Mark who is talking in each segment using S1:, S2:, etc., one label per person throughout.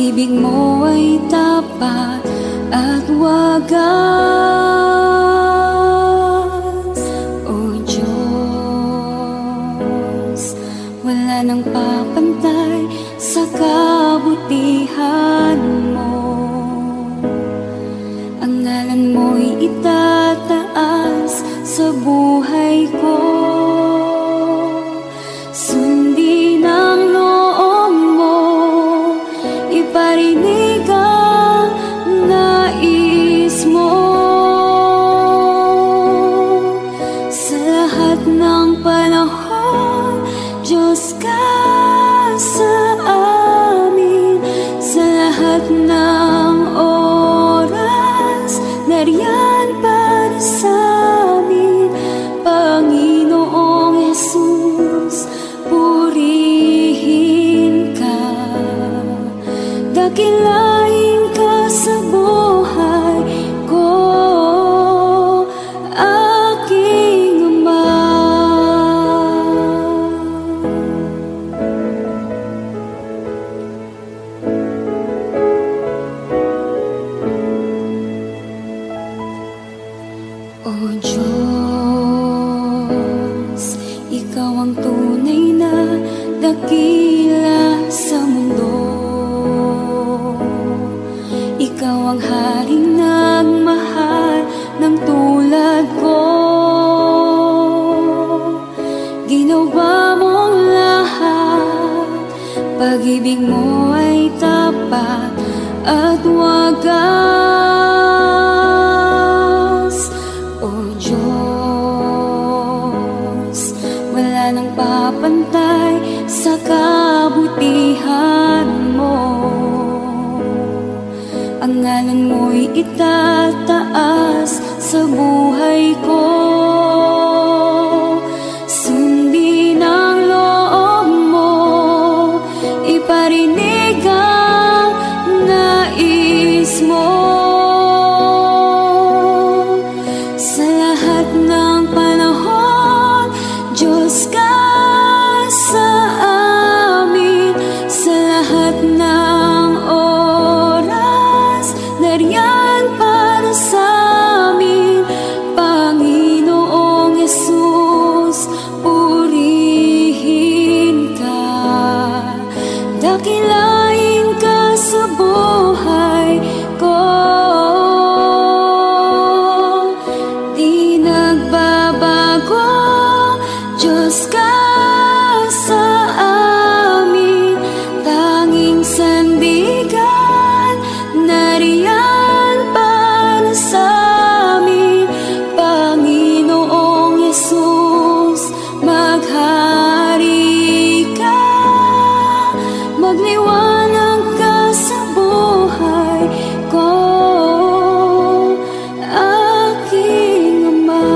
S1: Pag-ibig mo ay tapat at wagas. O Diyos, wala nang papantay sa kabutihan mo. Ang ngalan mo'y itataas sa buhay ko. Sundin ang loob mo, iparinig ang nais mo. Sa lahat ng panahon, Diyos ka sa amin. Sa lahat ng oras, nariyan para sa amin. Panginoong Jesus, purihin ka. Dakilain ka sa buhay ko, aking Ama. O Diyos, ikaw ang tunay na dakila sa mundo. Ikaw ang haring nagmahal ng tulad ko. Ginawa mong lahat, pag-ibig mo ay tapat at wagas. O Diyos, wala nang papantay sa kabutihan mo. Ang ngalan mo'y itataas sa buhay ko. Sundin ang loob mo, iparinig ang nais mo. Sa lahat ng panahon, Diyos ka sa amin. Sa lahat ng oras, nariyan para sa amin. Panginoong Jesus, purihin ka. Dakilain ka sa buhay ko. Di nagbabago, Diyos ka sa amin. Tanging sandigan, nariyan para sa amin. Panginoong Jesus, maghari ka. Magliwanag ka sa buhay ko, aking Ama.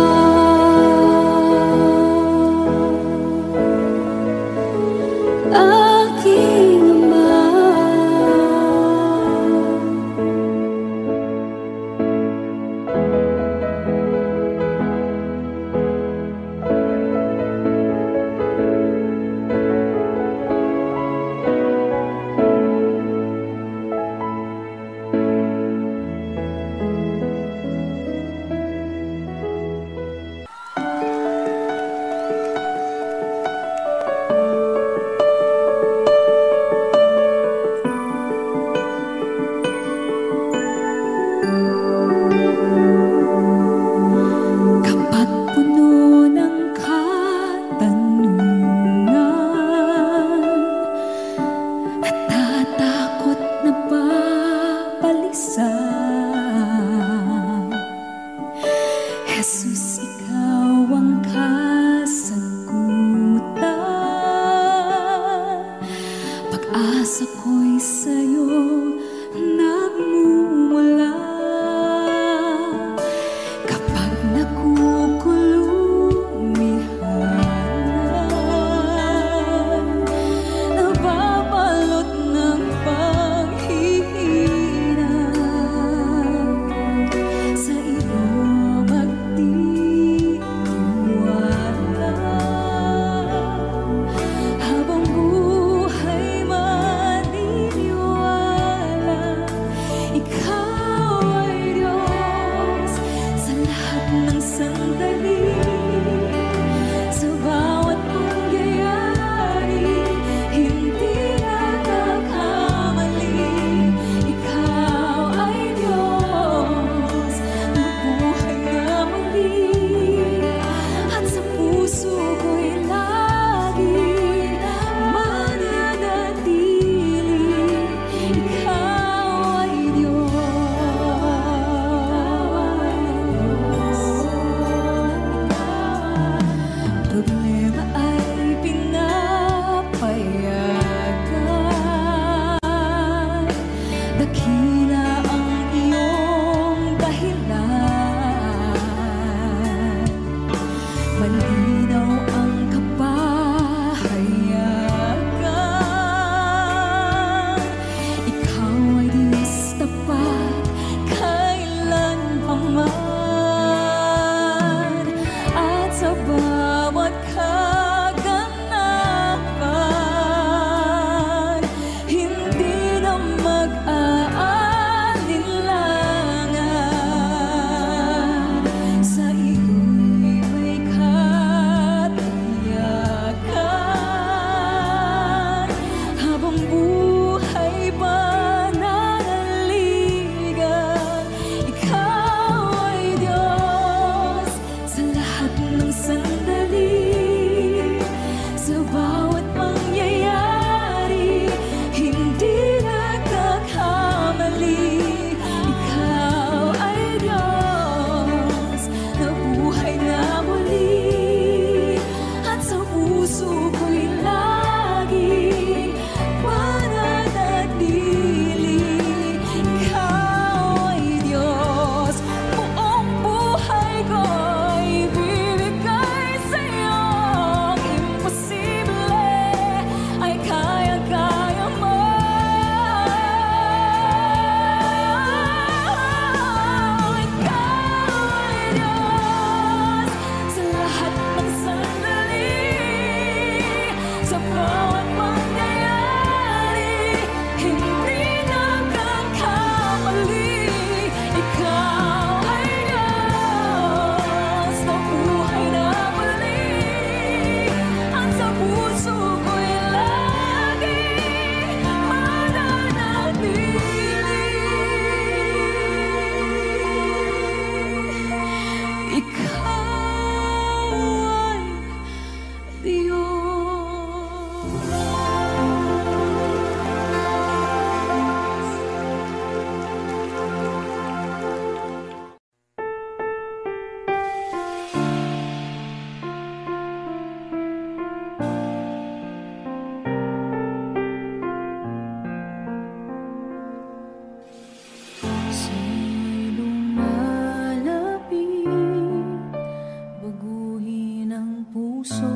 S1: puso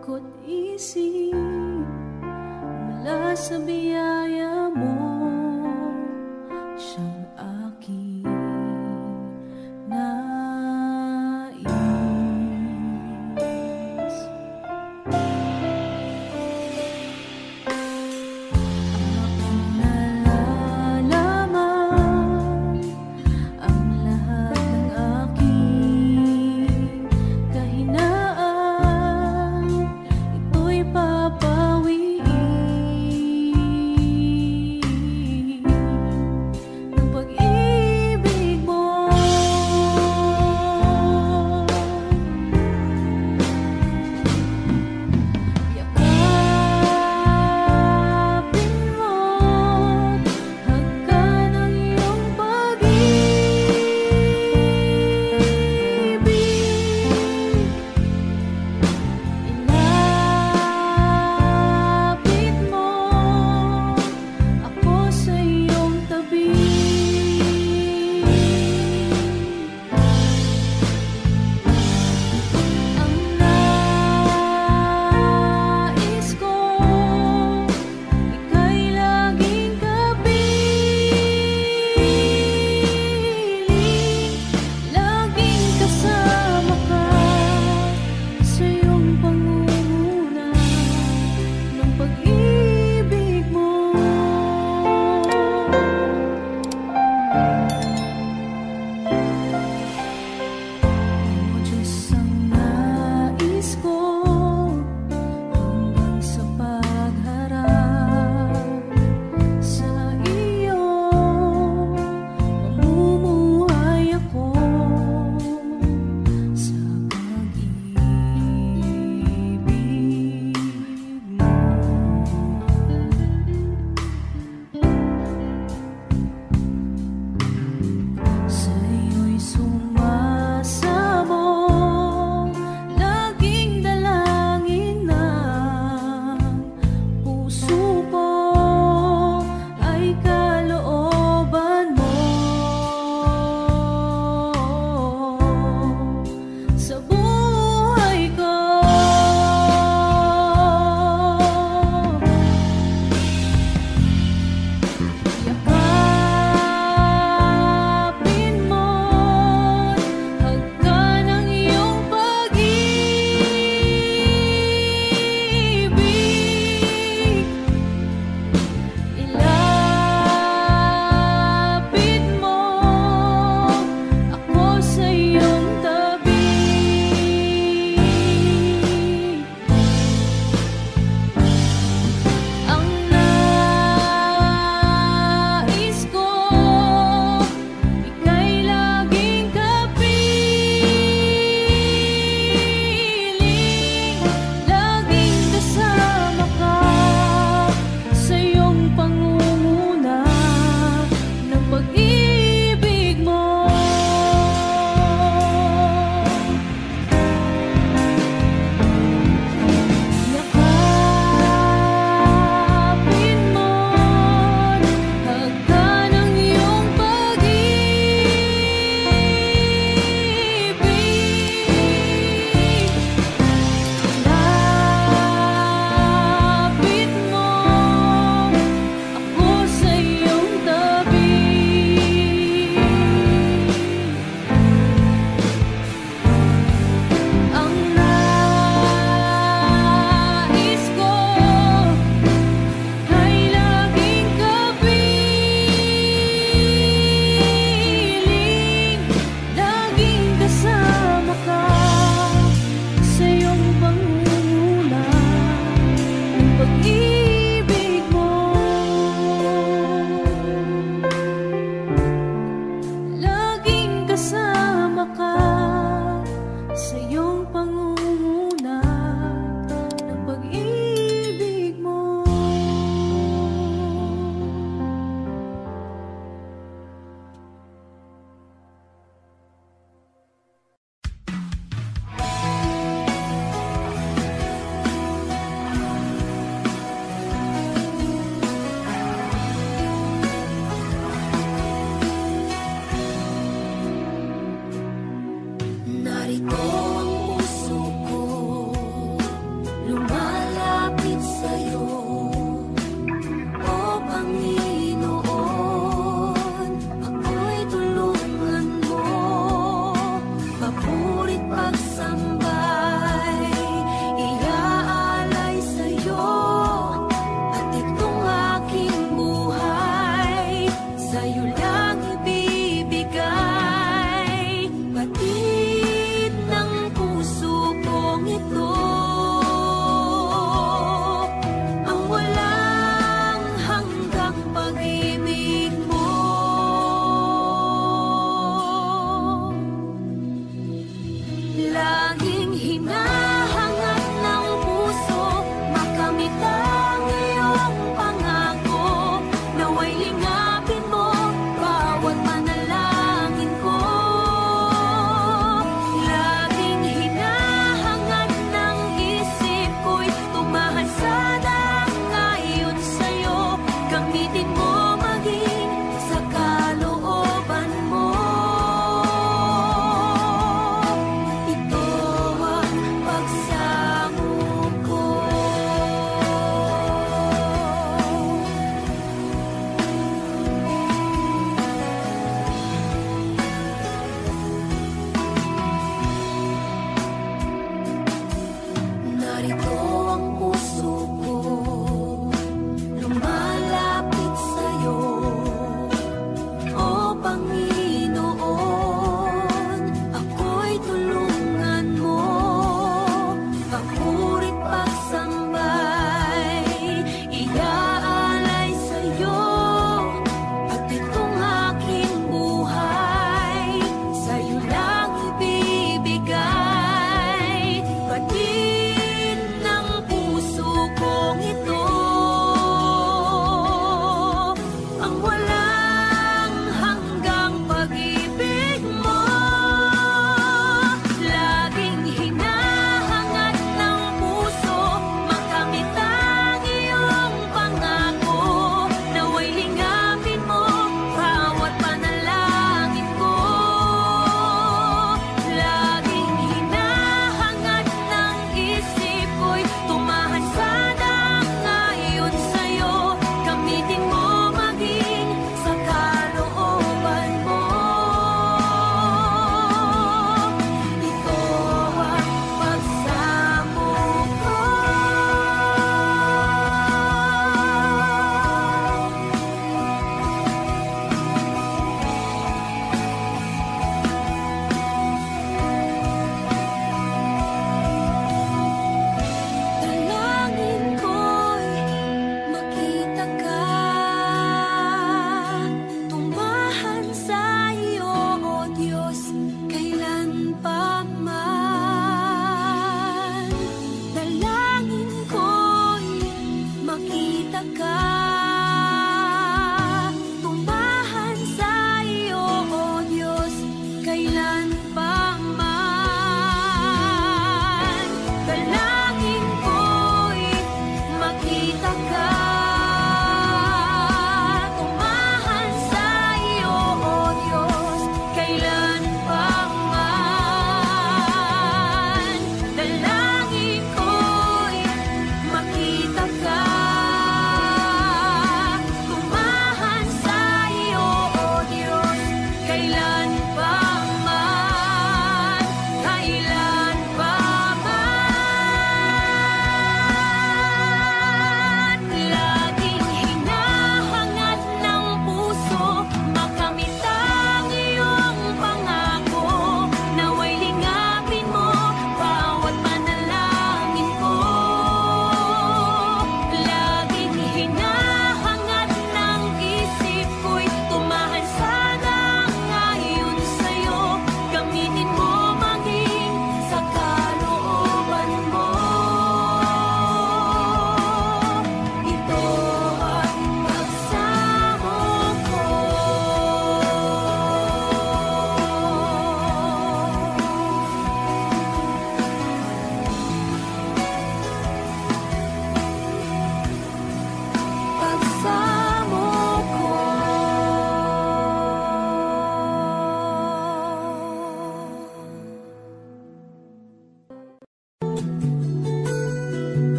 S1: ko't isip mula sa biyaya mo, siyang aking nais. Aking nalalaman ang lahat ng aking kahinaan, ito'y papawiin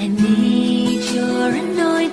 S2: Need your anointing.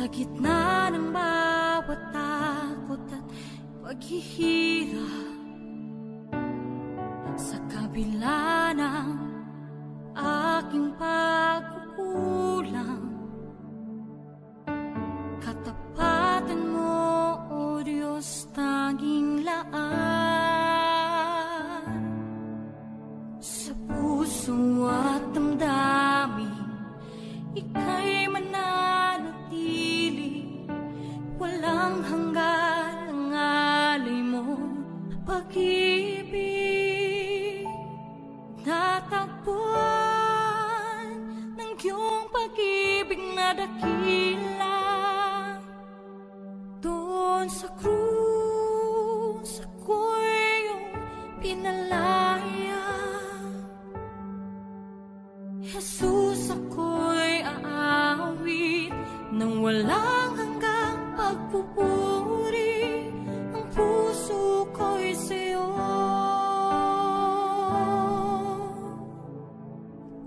S1: gitna ng bawat takot at paghihirap, sa kabila ng aking pagkukulang, katapatan mo, O Diyos, tanging laan. Sa puso at damdamin, ika'y mananatili, walang hanggan ang alay mo pag-ibig. Natagpuan ng iyong pag-ibig na dakila, doon sa krus ako'y iyong pinalaya. Jesus, ako'y aawit nang walang hanggang pagpupuri, ang puso ko'y sa'yo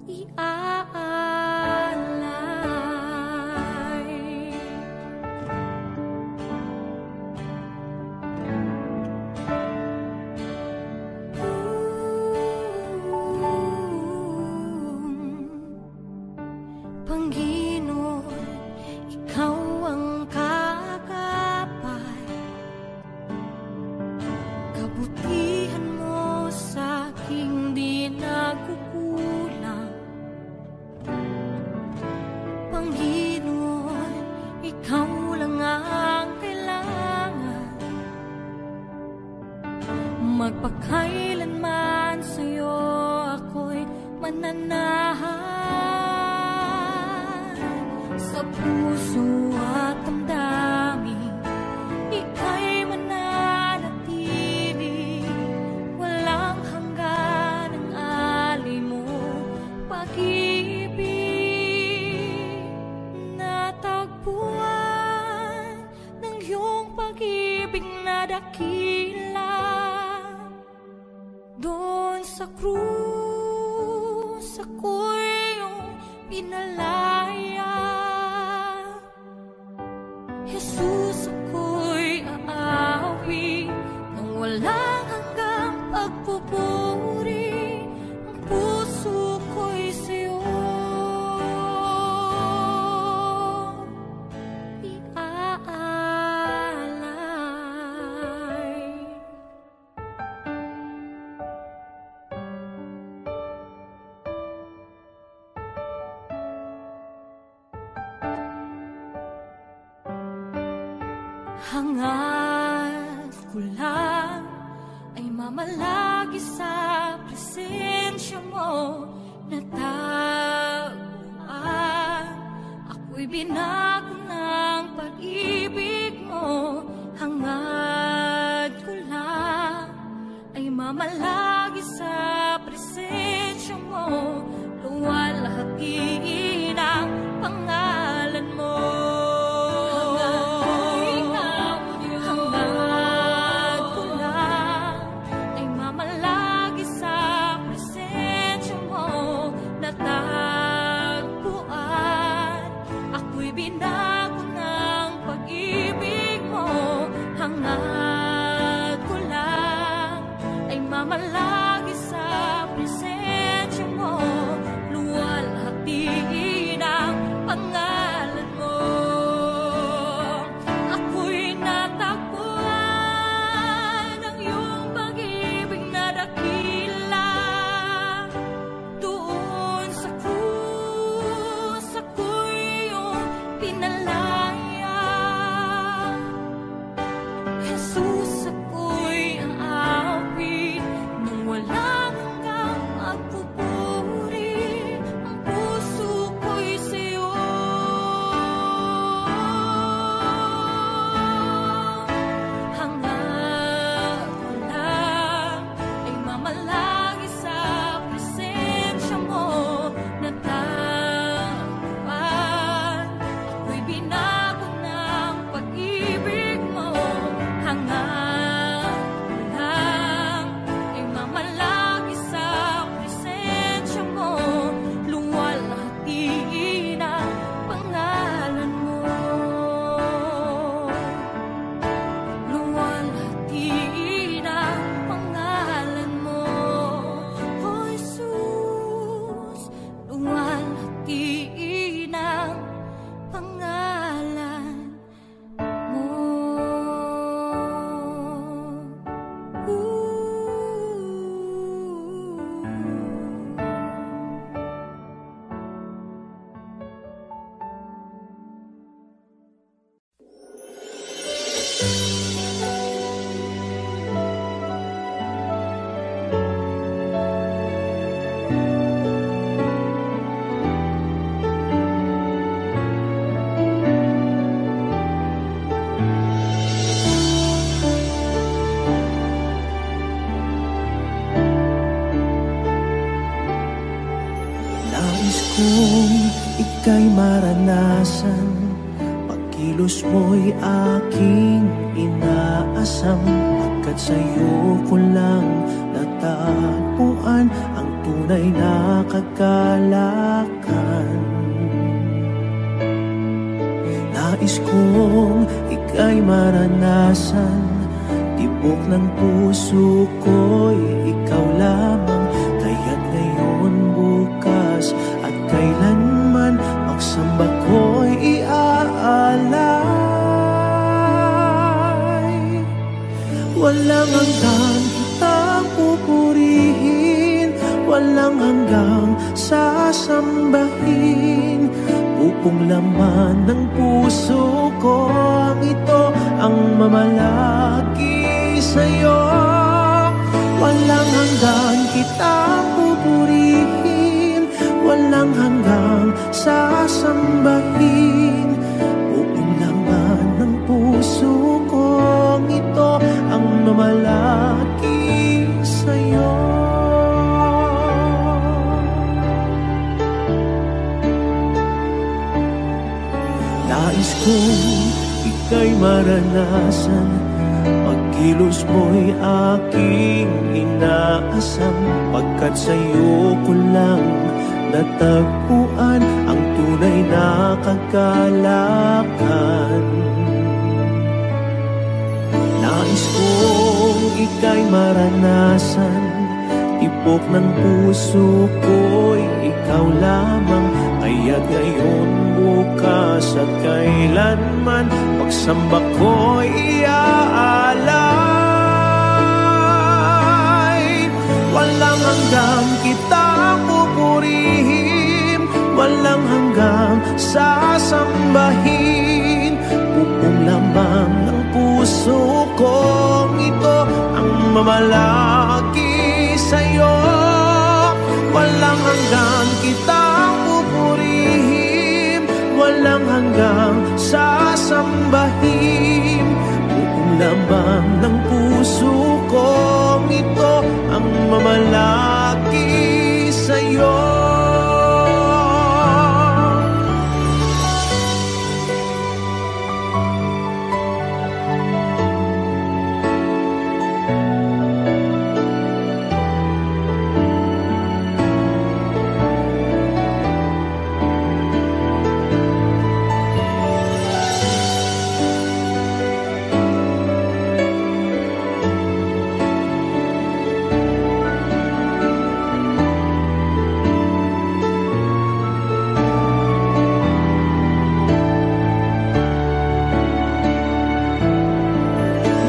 S1: iaalay. Panginoon, ikaw ang kagapay, kabutihan mo sa aking di nagkukulang. Panginoon, ikaw lang ang kailangan, magpakailanman sa'yo ako'y mananahan. Sa puso at damdamin, ika'y mananatili, walang hanggan ang alay mo pag-ibig. Natagpuan ng iyong pag-ibig na dakila, doon sa krus ako'y iyong pinalaya. Jesus, ako'y aawit nang walang hanggang pagpupuri, ang puso ko'y sa'yo iaalay. Hangad ko lang ay mamalagi sa presensya mo, natagpuan ako'y binago ng pag-ibig mo. Hangad ko lang ay mamalagi sa presensya mo, luwalhati ang pangalan mo. Binago ng pag-ibig mo, hangad ko lang ay mamalagi sa
S2: kong ika'y maranasan, pagkilos mo'y aking inaasam. Pagkat sa'yo ko lang natagpuan ang tunay na kagalakan. Nais kong ika'y maranasan, tibok ng puso ko'y ikaw lamang. Kaya't ngayon, bukas at kailanman, pagsamba ko'y iaalay. Walang hanggang kitang pupurihin, walang hanggang sasambahin. Upong laman ng puso ko ang ito ang mamalaki sa'yo. Walang hanggan kitang pupurihin, walang hanggang sasambahin. Upong laman ng puso ko ang ito ang mamalaki sa'yo. Nais kong ika'y maranasan, pagkilos mo'y aking inaasam. Pagkat sa'yo ko lang natagpuan ang tunay na kagalakan. Nais kong ika'y maranasan, tibok ng puso ko'y ikaw lamang. Kaya't ngayon, bukas at kailanman, pagsamba ko'y iaalay. Walang hanggang kitang pupurihin, walang hanggang sasambahin. Upong lamang ng puso kong ito ang mamalaki sa'yo. Walang hanggang kitang pupurihin, walang hanggang sasambahin. Buong laman ng puso kong ito ang mamalaki sa'yo.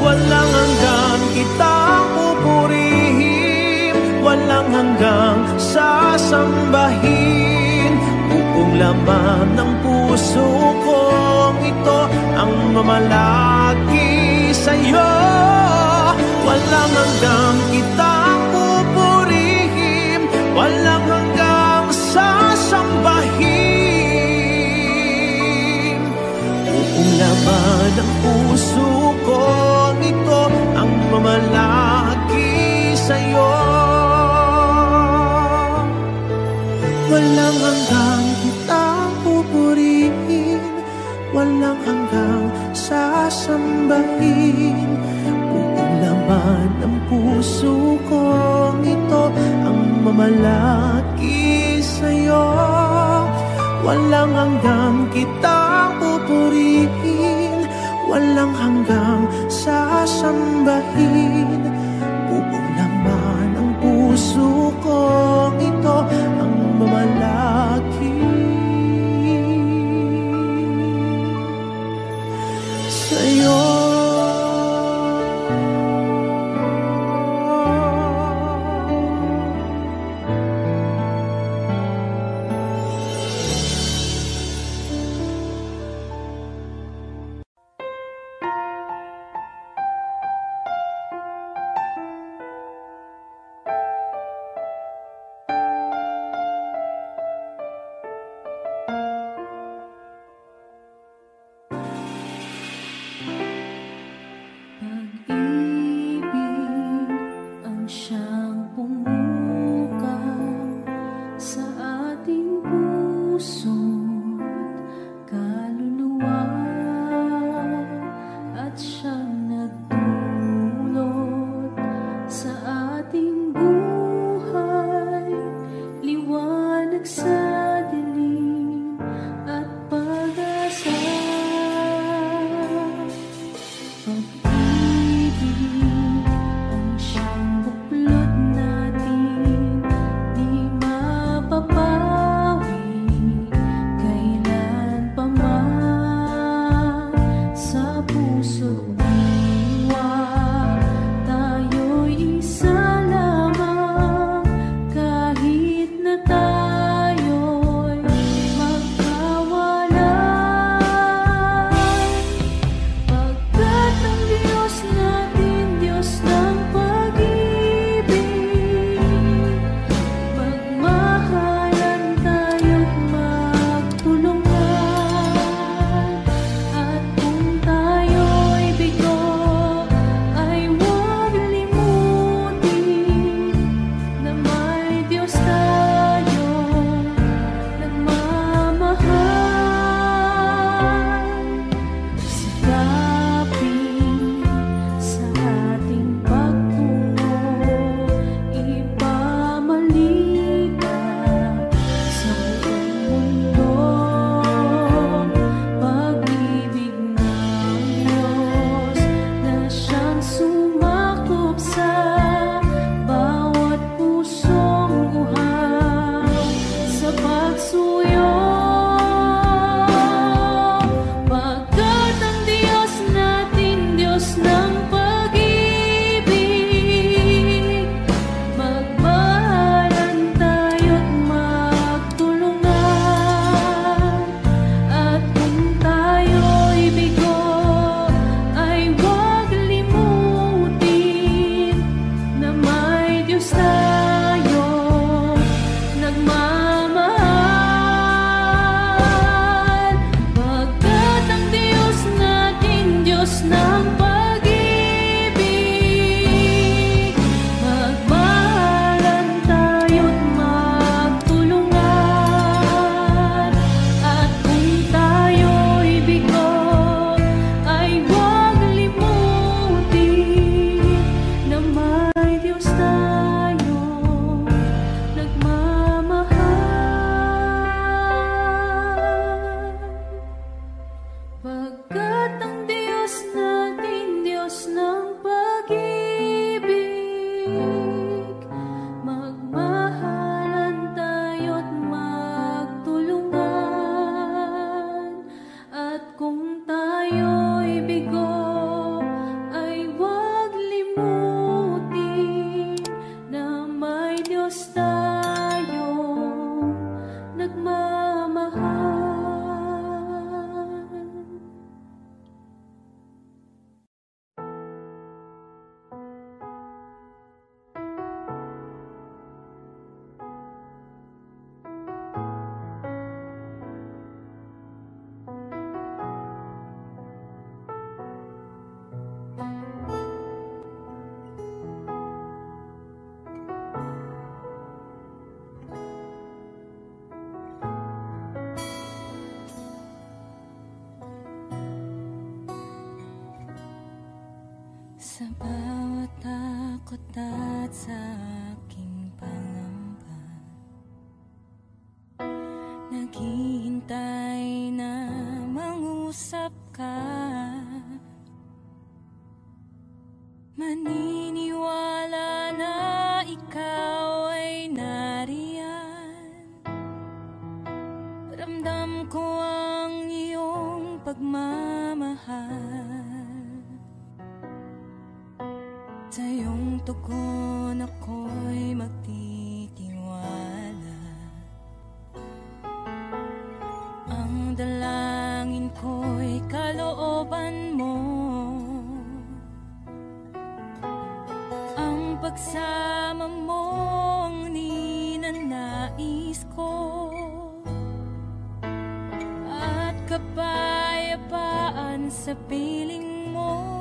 S2: Walang hanggang kitang pupurihin, walang hanggang sasambahin. Buong laman ng puso kong ito ang mamalaki sa'yo. Walang hanggang kitang pupurihin, walang hanggang sasambahin. Buong laman ng puso kong ito ang mamalaki sa'yo. Walang hanggang kitang pupurihin, walang hanggang sasambahin. Buong laman ng puso kong ito ang mamalaki sa'yo. Walang hanggang kitang pupurihin, walang hanggang sasambahin. Buong laman ng puso kong ito ang mamalaki sa'yo.
S1: Sa bawat takot at sa aking pangamba, naghihintay na mangusap ka. Maniniwala na ikaw ay nariyan. Ramdam ko ang iyong pagmamahal. Sa iyong tugon ako'y magtitiwala. Ang dalangin ko'y kalooban mo. Ang pagsama mo ang ninanais ko. At kapayapaan sa piling mo.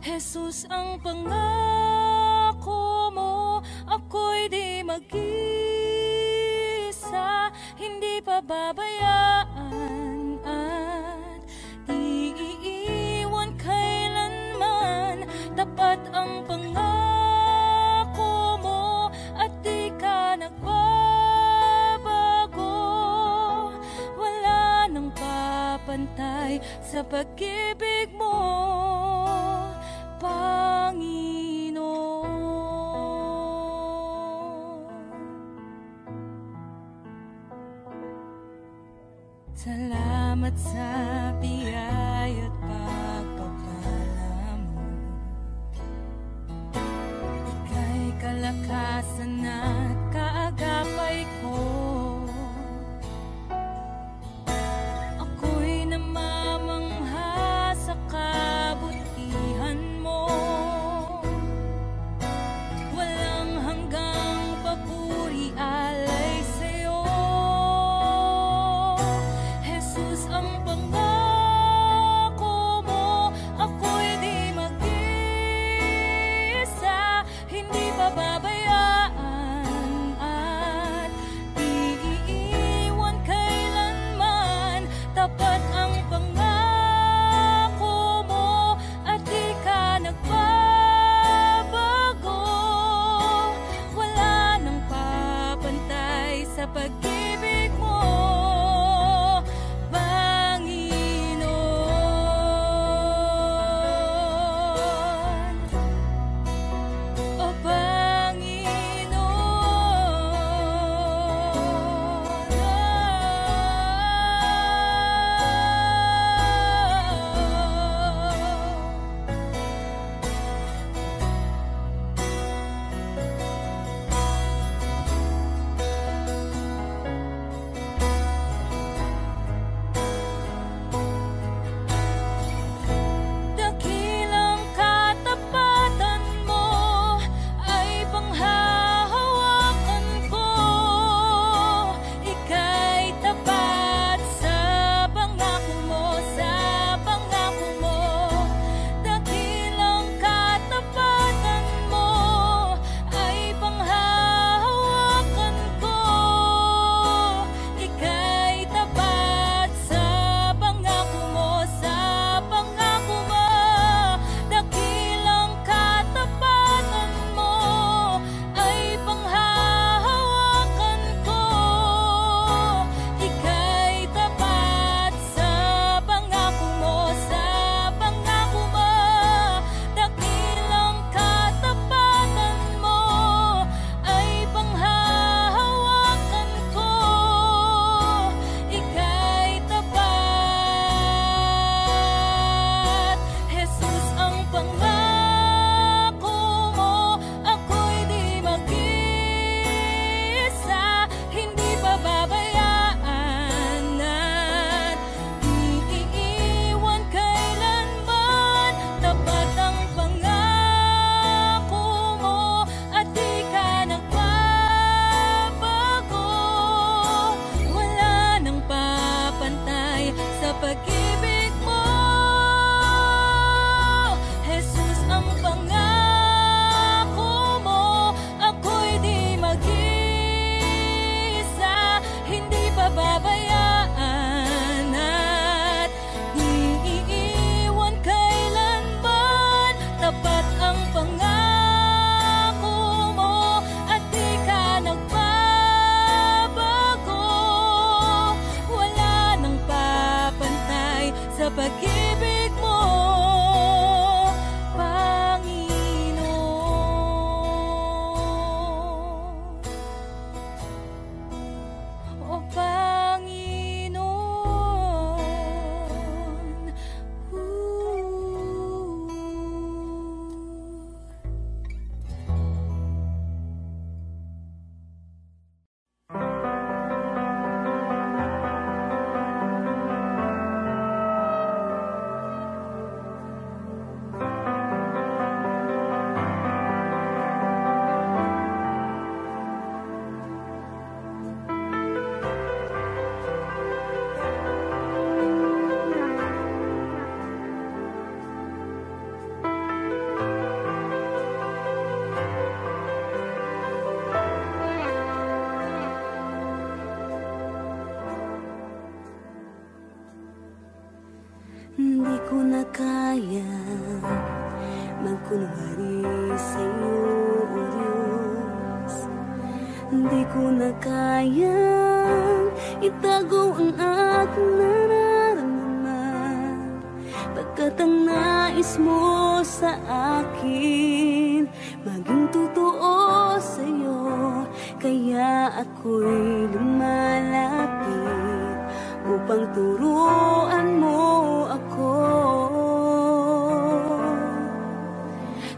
S1: Jesus, ang pangako mo, ako'y di mag-isa, hindi pababayaan at di iiwan kailanman. Tapat ang pangako mo at di ka nagbabago. Wala nang papantay sa pag-ibig mo, Panginoon. Salamat sa biyaya at pagpapala mo. Ika'y kalakasan at kaagapay ko. Ako'y namamangha sa kabutihan mo. Walang hanggang papuri alay sa'yo. Jesus, ang pangako mo, ako'y di mag-isa, hindi pababayaan at di iiwan kailanman. Tapat ang pangako mo at di ka nagbabago. Wala nang papantay sa pag-ibig mo, Panginoon. O Panginoon. ko na kaya magkunwari sa'yo, O Diyos. Di ko na kayang itago ang aking nararamdaman, pagkat ang nais mo sa akin maging totoo sa'yo. Kaya ako'y lumalapit upang turuan mo ako.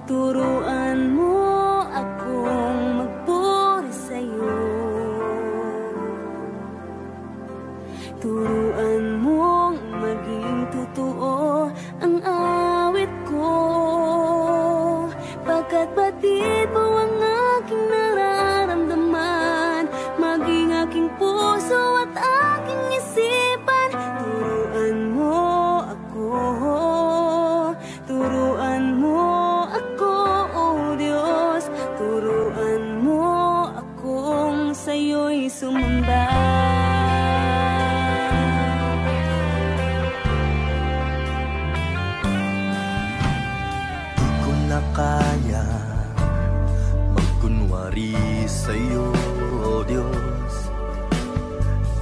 S1: Turuan mo akong magpuri sa'yo. Turuan mong maging totoo ang awit ko, pagkat batid mo ang aking nararamdaman, maging aking puso at aking isipan. Turuan mo ako, turuan mo ako, O Diyos. Turuan mo akong sa'yo'y sumamba.
S2: Di ko na kaya magkunwari sa'yo, O Diyos.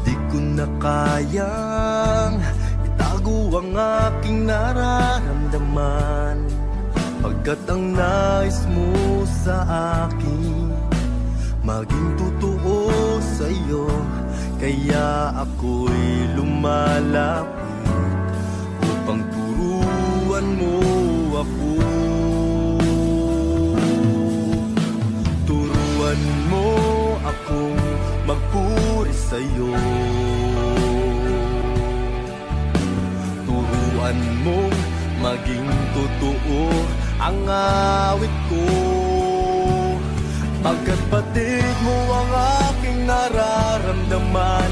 S2: Di ko na kayang itago ang aking nararamdaman, pagkat ang nais mo sa akin maging totoo sa'yo. Kaya ako'y lumalapit upang turuan mo ako. Turuan mo akong magpuri sa'yo. Turuan mo maging totoo ang awit ko, pagkat batid mo ang aking nararamdaman,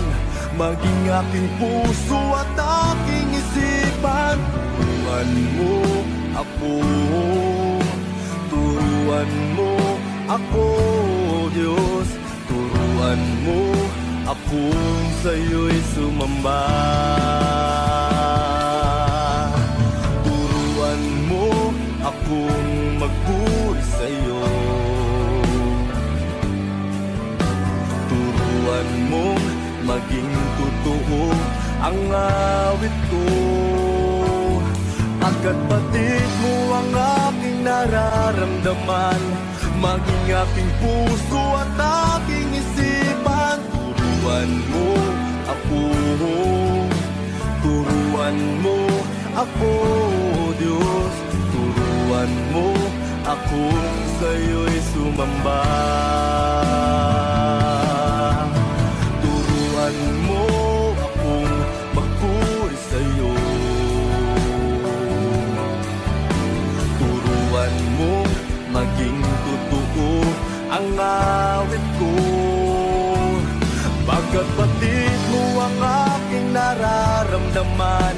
S2: maging aking puso at aking isipan. Turuan mo ako, turuan mo ako, Diyos. Turuan mo akong sa'yo'y sumamba. Turuan mo akong magpuri sa'yo. Turuan mong maging totoo ang awit ko, pagkat batid mo ang aking nararamdaman, maging aking puso at aking isipan. Turuan mo ako, turuan mo ako, Diyos. Turuan mo akong sa'yo'y sumamba. Turuan mo akong magpuri sa'yo. Turuan mo maging totoo ang awit ko, pagkat batid mo ang aking nararamdaman,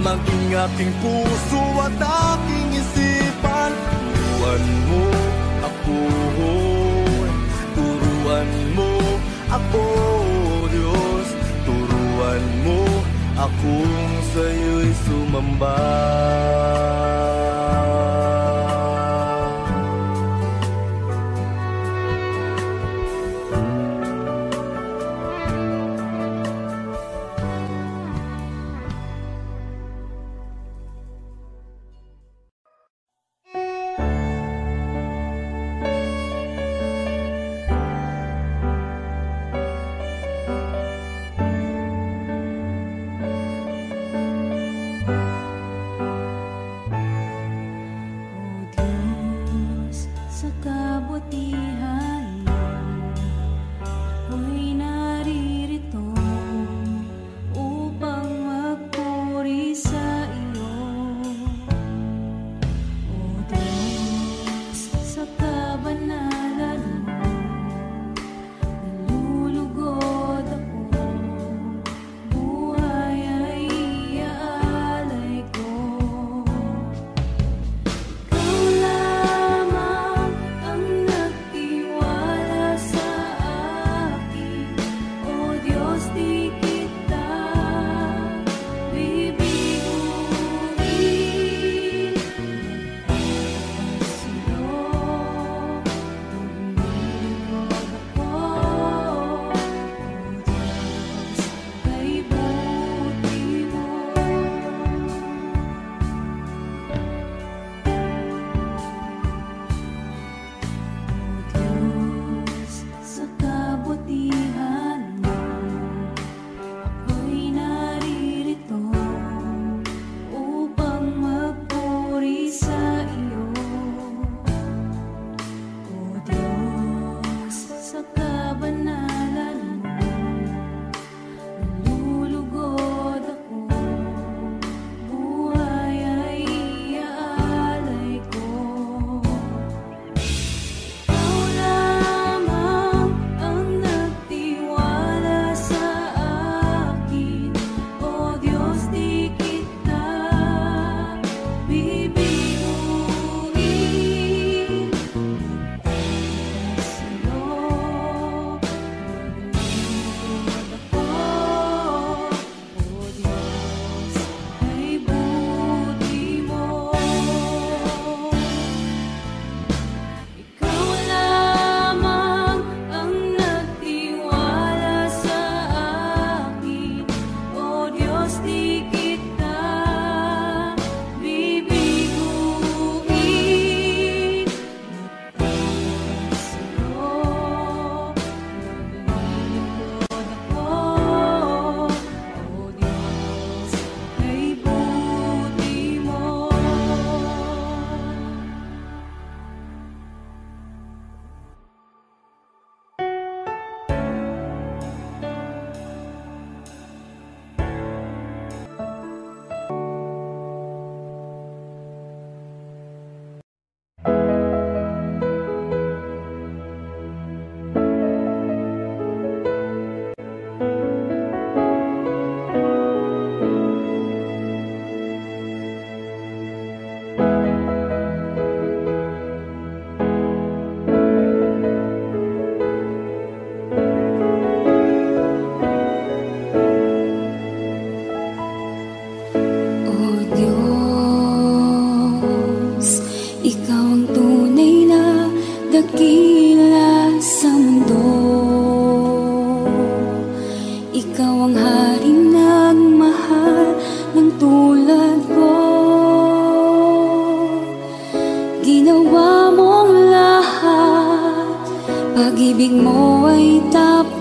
S2: maging aking puso at aking isipan. Turuan mo ako, turuan mo ako, Diyos. Turuan mo akong sa'yo'y sumamba.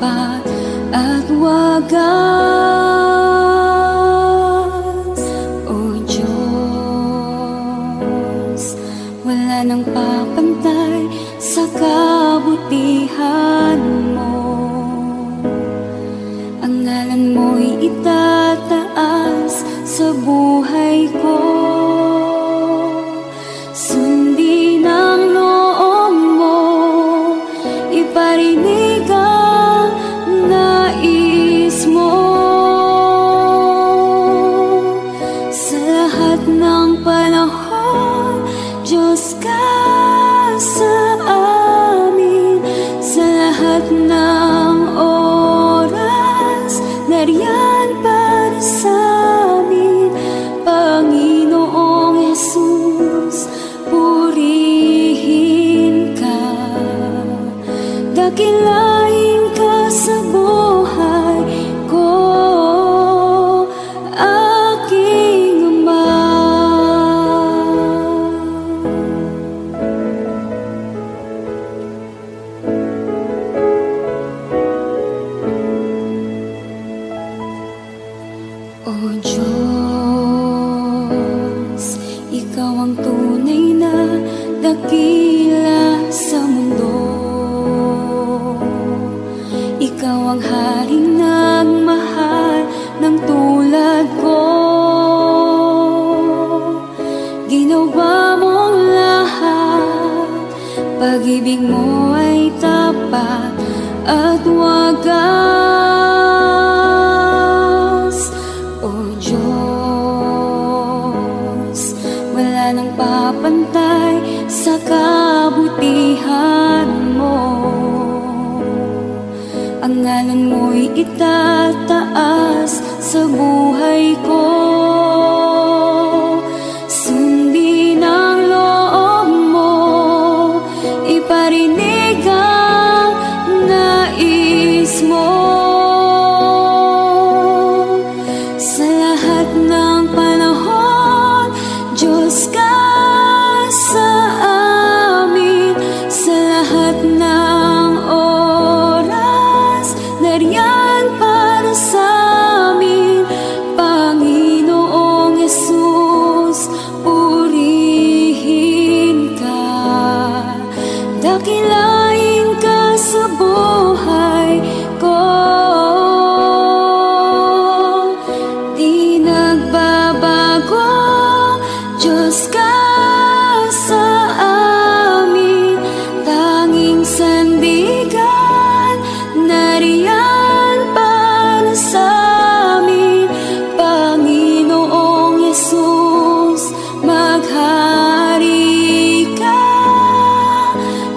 S1: tapat at wagas. O Diyos, wala nang papantay sa kabutihan mo. Ang ngalan mo'y itataas sa buhay ko. Sundin ang loob mo, iparinig ang nais mo. Sa lahat ng panahon, Diyos ka sa amin. Sa lahat ng oras, nariyan para sa amin. Panginoong Jesus, purihin ka. Dakilain ka sa buhay ko, aking Ama. O Diyos, Ikaw ang tunay na dakila sa mundo. Ikaw ang haring nagmahal ng tulad ko. Ginawa mong lahat, pag-ibig mo ay tapat at wagas. O Diyos, wala nang papantay sa kabutihan mo. Ang ngalan mo'y itataas sa buhay ko. Sundin ang loob mo, iparinig ang nais mo. Sa lahat ng panahon, Diyos ka sa amin. Sa lahat ng oras, nariyan para sa amin. Panginoong Jesus, purihin ka. Dakilain ka sa buhay ko. Di nagbabago, Diyos ka sa amin. Tanging sandigan, nariyan para sa amin. Panginoong Jesus, maghari ka.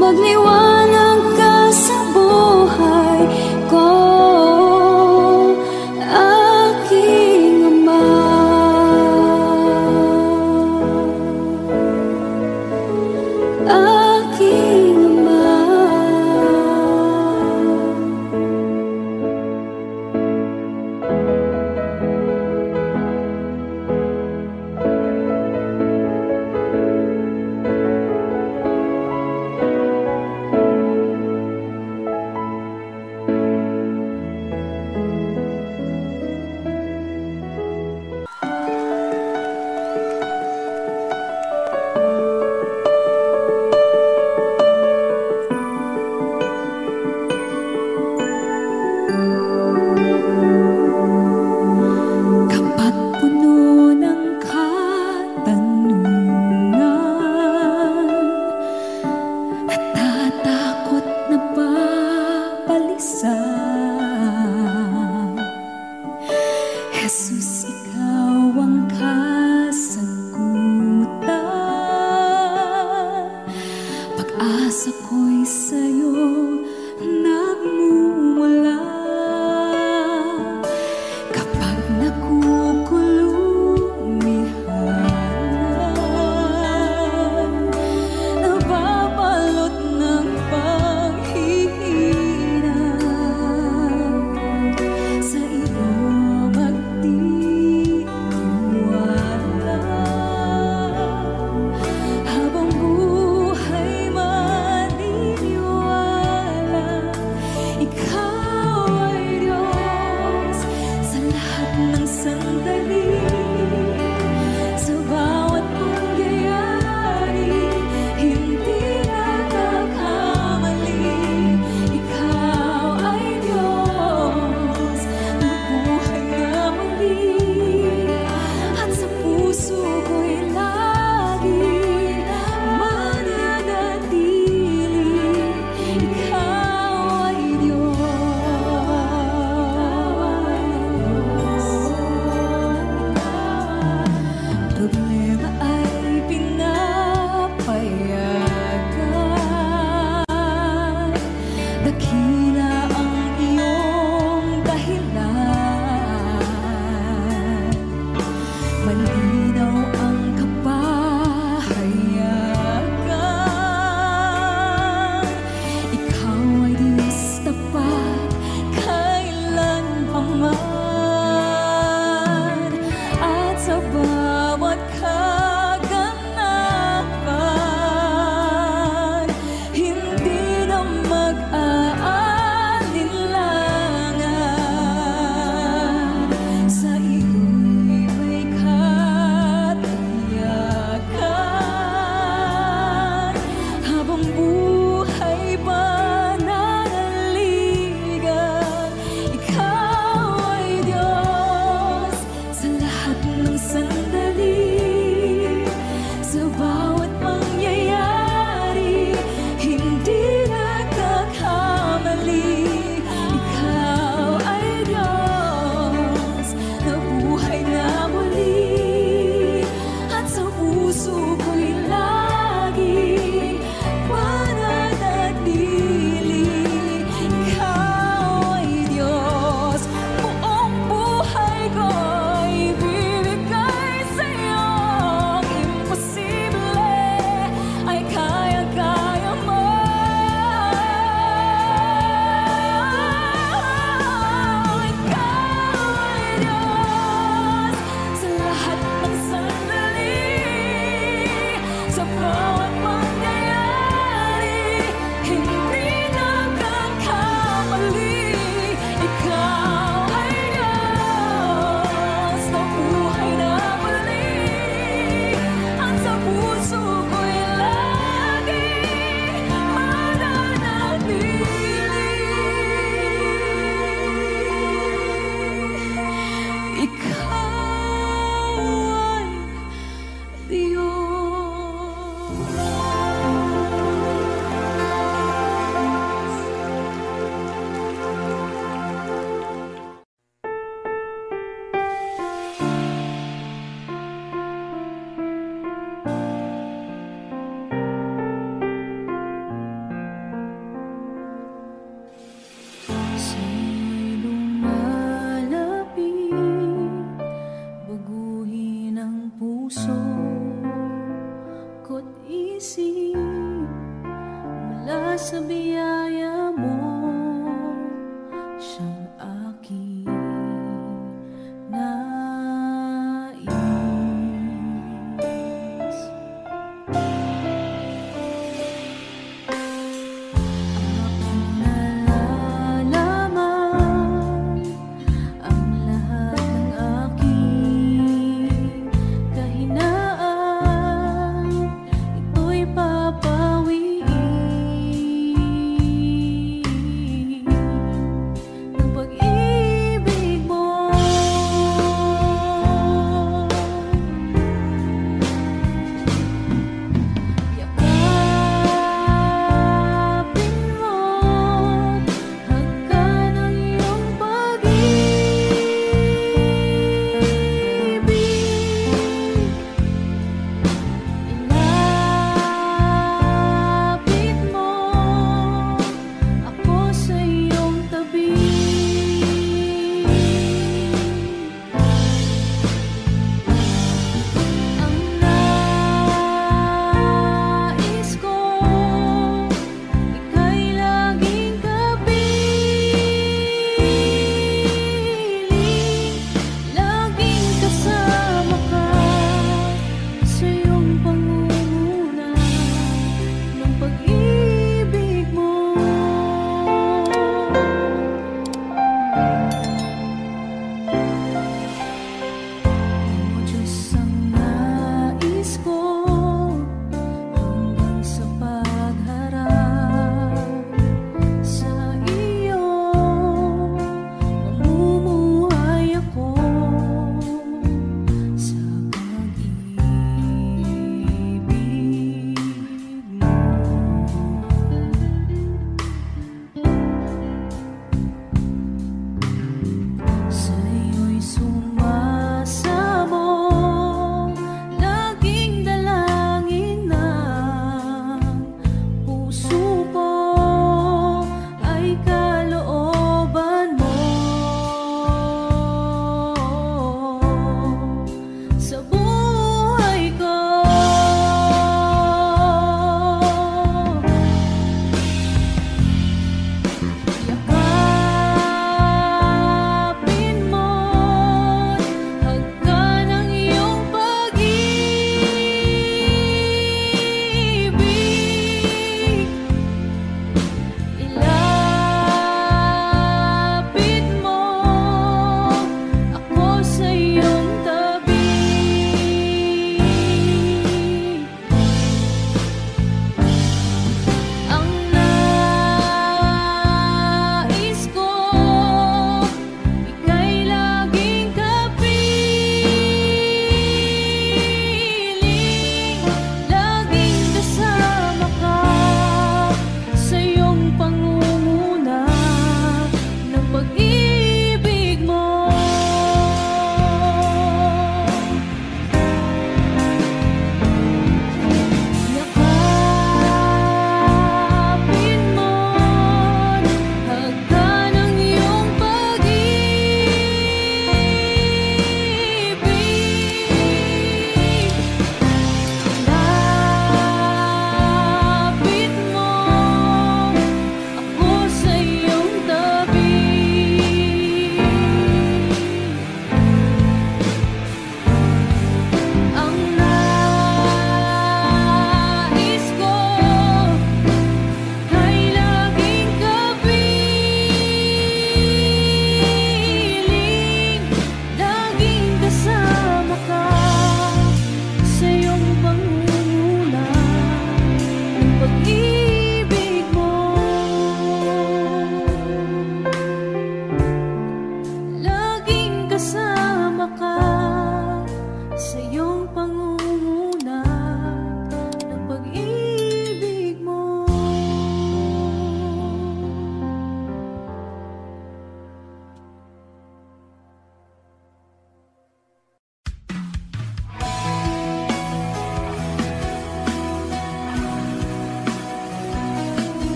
S1: Magliwanag ka sa buhay ko, aking Ama. Aking Ama. Kapag puno ng katanungan, natatakot na papalisa, Jesus, ikaw ang kasagutan. Pag-asa ko'y sa'yo nagmumula. Kapag nakukulumihan, nababalot ng paghihirap, sa iyo magtitiwala. siyang aking nais. Ako'y nalalaman ang lahat ng aking kahinaan, ito'y papawiin.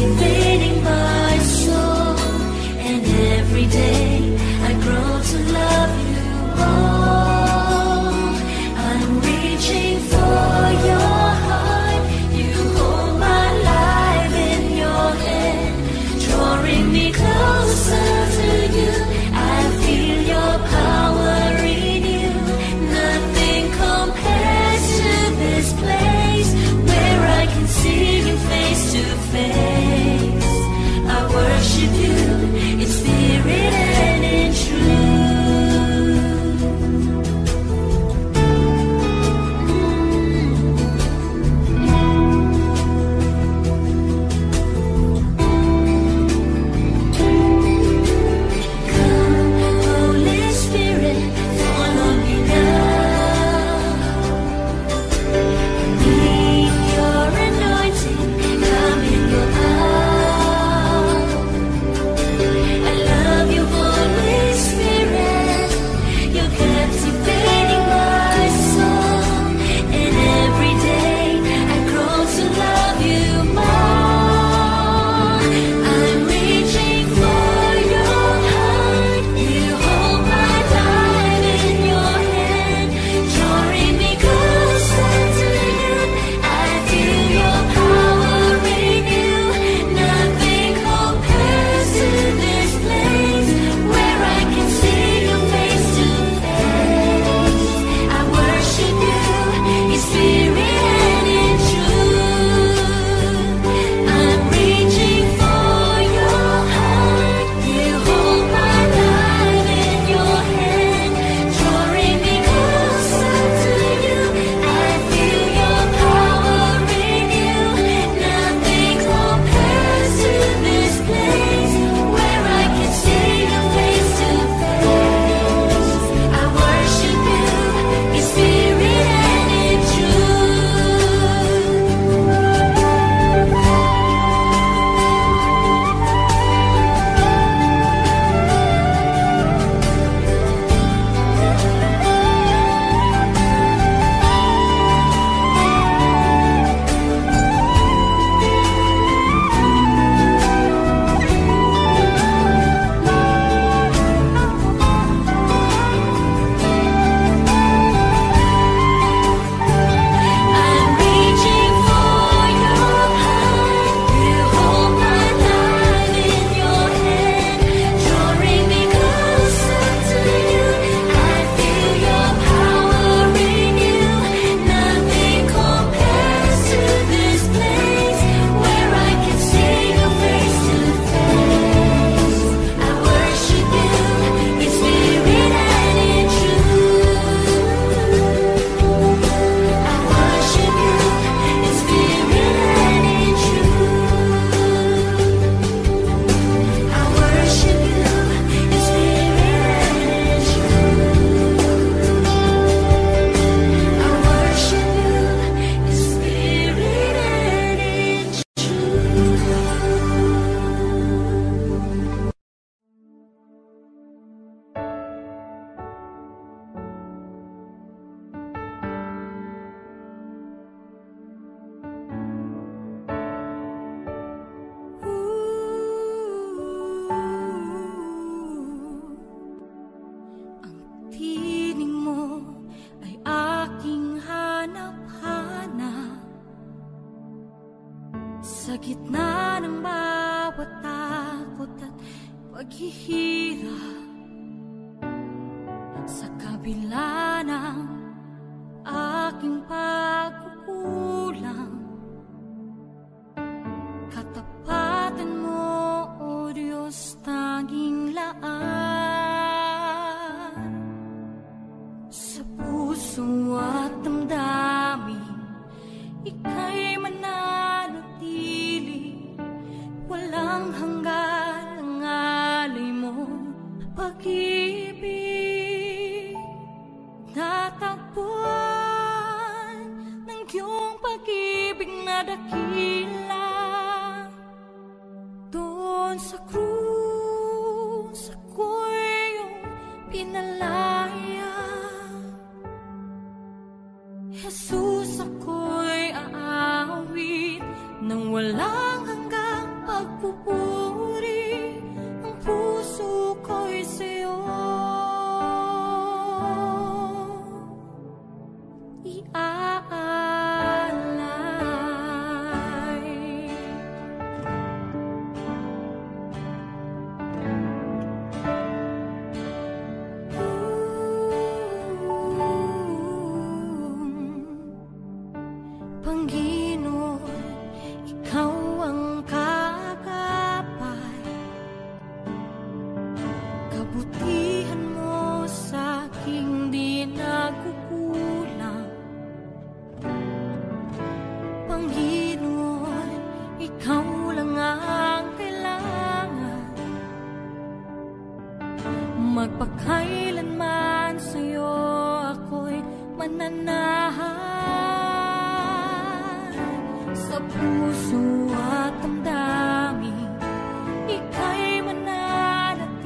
S1: captivating my soul, and every day I grow to love you more. I'm reaching for your heart, you hold my life in your hand, drawing me closer to you. I feel your power in you, nothing compares to this place where I can see you face to face. I worship you in spirit and in truth.
S3: Sa gitna ng bawat takot at paghihirap, sa kabila ng aking pagkukulang, katapatan mo, O Diyos, tanging laan. Sa puso at damdamin, ika'y mananatili, walang hanggan ang alay mo, pag-ibig. Natagpuan ng iyong pag-ibig na dakila, doon sa krus ako'y iyong pinalaya. Jesus, ako'y aawit ng walang hanggang magpakailanman sa'yo ako'y mananahan. Sa puso at damdamin ika'y mananatili,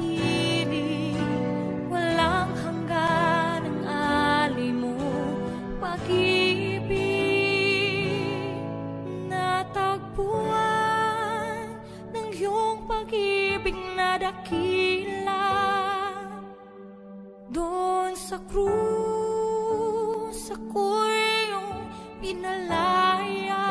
S3: walang hanggan ang alay mo pag-ibig. Natagpuan ng iyong pag-ibig na dakila, doon sa krus ako'y iyong pinalaya.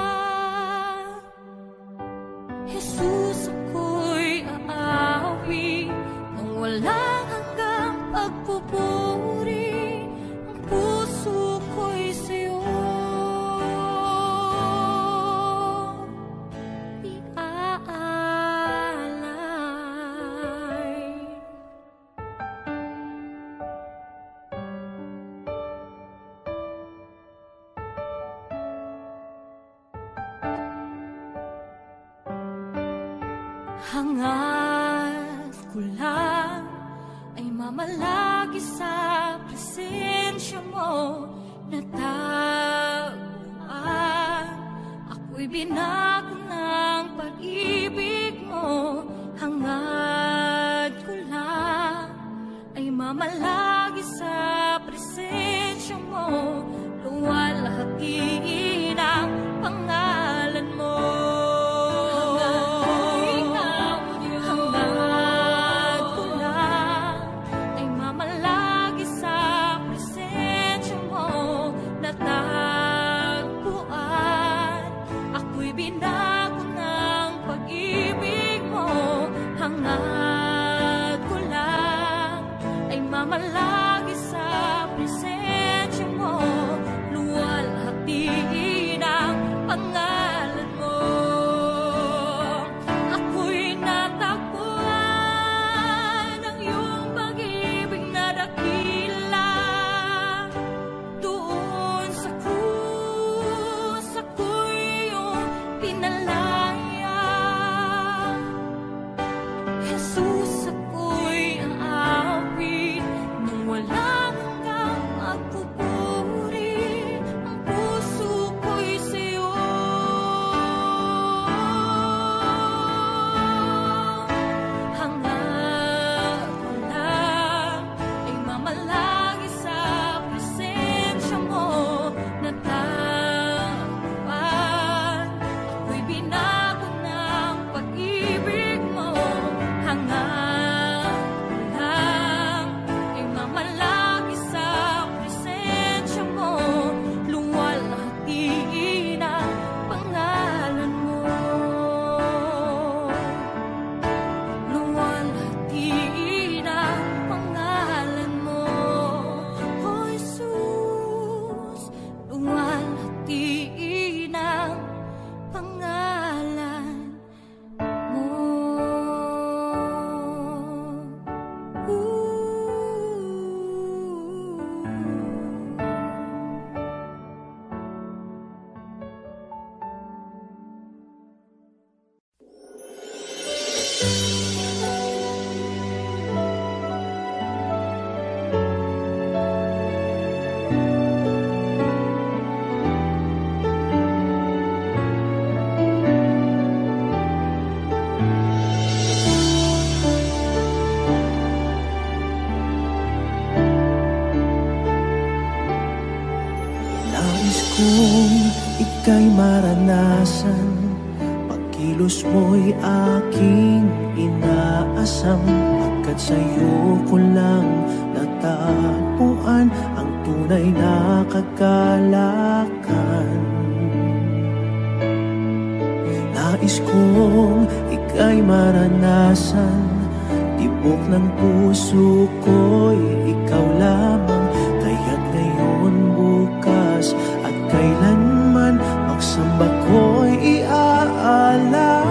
S3: Jesus, ako'y aawi ng walang hanggang pagpupuri. Ang puso ko'y sa'yo iaalay. Hangad ko lang ay mamalagi sa presensya mo. Natagpuan ako'y binago ng pag-ibig mo. Hangad ko lang ay mamalagi sa presensya mo. Luwalhatiin ang pangalan mo. Binago ng pag-ibig mo. Hangad ko lang ay mamalagi sa presensya mo. Luwalhatiin ang pangalan mo. Ako'y natagpuan ng iyong pag-ibig na dakila, doon sa krus ako'y pinalaya. Jesus, ako'y aawi nang walang hanggang magpupuri. Ang puso ko'y sa'yo hangad ko lang ay mamalagi sa presensya mo. Natagpuan ako'y binago ng pag-ibig mo. Hangad ko lang ay mamalagi sa presensya mo. Luwalhatiin ang pangalan mo. Luwalhatiin ang pangalan mo. O Jesus, luwalhatiin ang pangalan mo.
S2: Nais kong ika'y maranasan, pagkilos mo'y aking inaasam. Agad sa'yo ko lang natagpuan ang tunay na kagalakan. Nais kong ika'y maranasan, tibok ng puso ko'y ikaw lamang. Kaya't ngayon, bukas at kailanman, magsamba ko'y iaalay.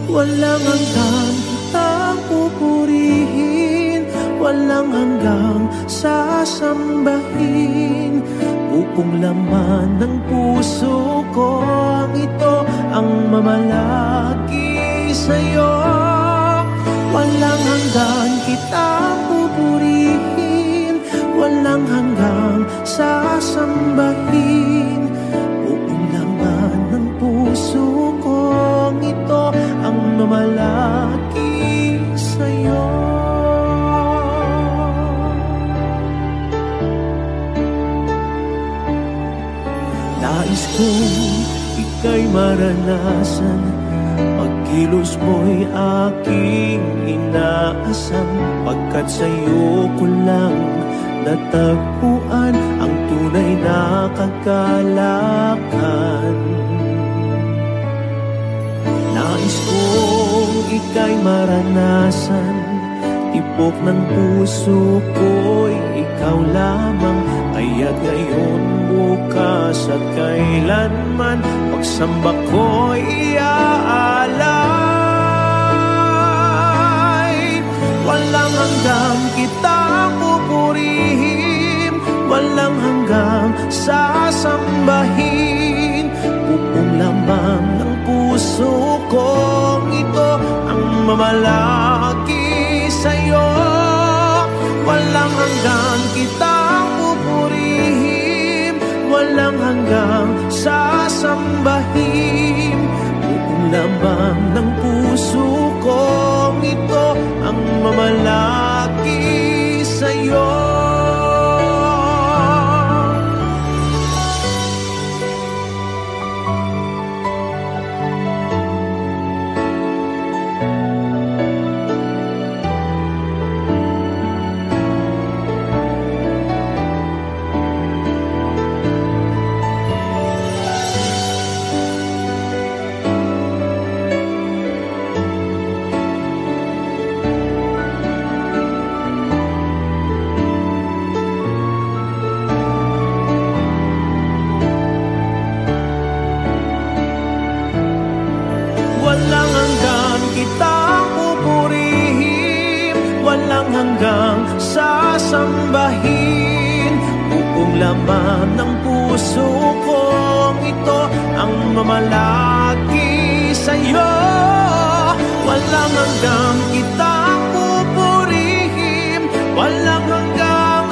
S2: Walang hanggang kitang pupurihin, walang hanggang sasambahin. Pupong laman ng puso ko ang ito ang mamalagi sa'yo. kita pupurihin, walang hanggang sasambahin. Buong laman ng puso kong ito ang mamalaki sa'yo. Nais kong ika'y maranasan, pagkilos mo'y aking inaasam, pagkat sa'yo ko lang natagpuan ang tunay na kagalakan. Nais kong ika'y maranasan, tibok ng puso ko'y ikaw lamang, kaya't ngayon, bukas at kailanman, pagsamba ko'y iaalay. Walang hanggang kita pupurihin, walang hanggang sasambahin. Buong laman ng puso kong ito ang mamalaki sa'yo. Walang hanggang kita pupurihin, walang hanggang sasambahin. Buong laman ng puso kong ito ang mamalaki sa'yo. Walang hanggang kita pupurihin, walang hanggang sasambahin. Buong laman ng puso kong ito ang mamalaki sa'yo. Walang hanggang kita pupurihin, walang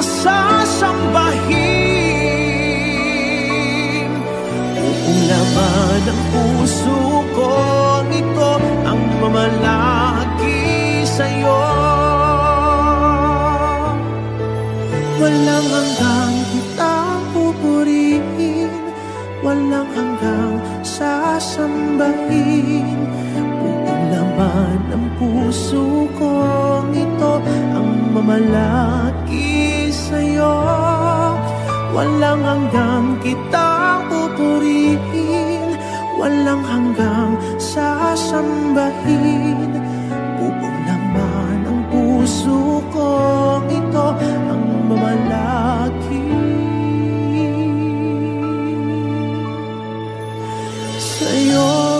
S2: hanggang sasambahin. Buong laman ng puso kong ito ang mamalaki sa'yo. Walang hanggang kita pupurihin, walang hanggang sasambahin. Buong laman ng puso kong ito ang mamalaki sa'yo. Walang hanggang kita pupurihin, walang hanggang sasambahin. Buong laman ng puso kong ito ang mamalaki sa'yo.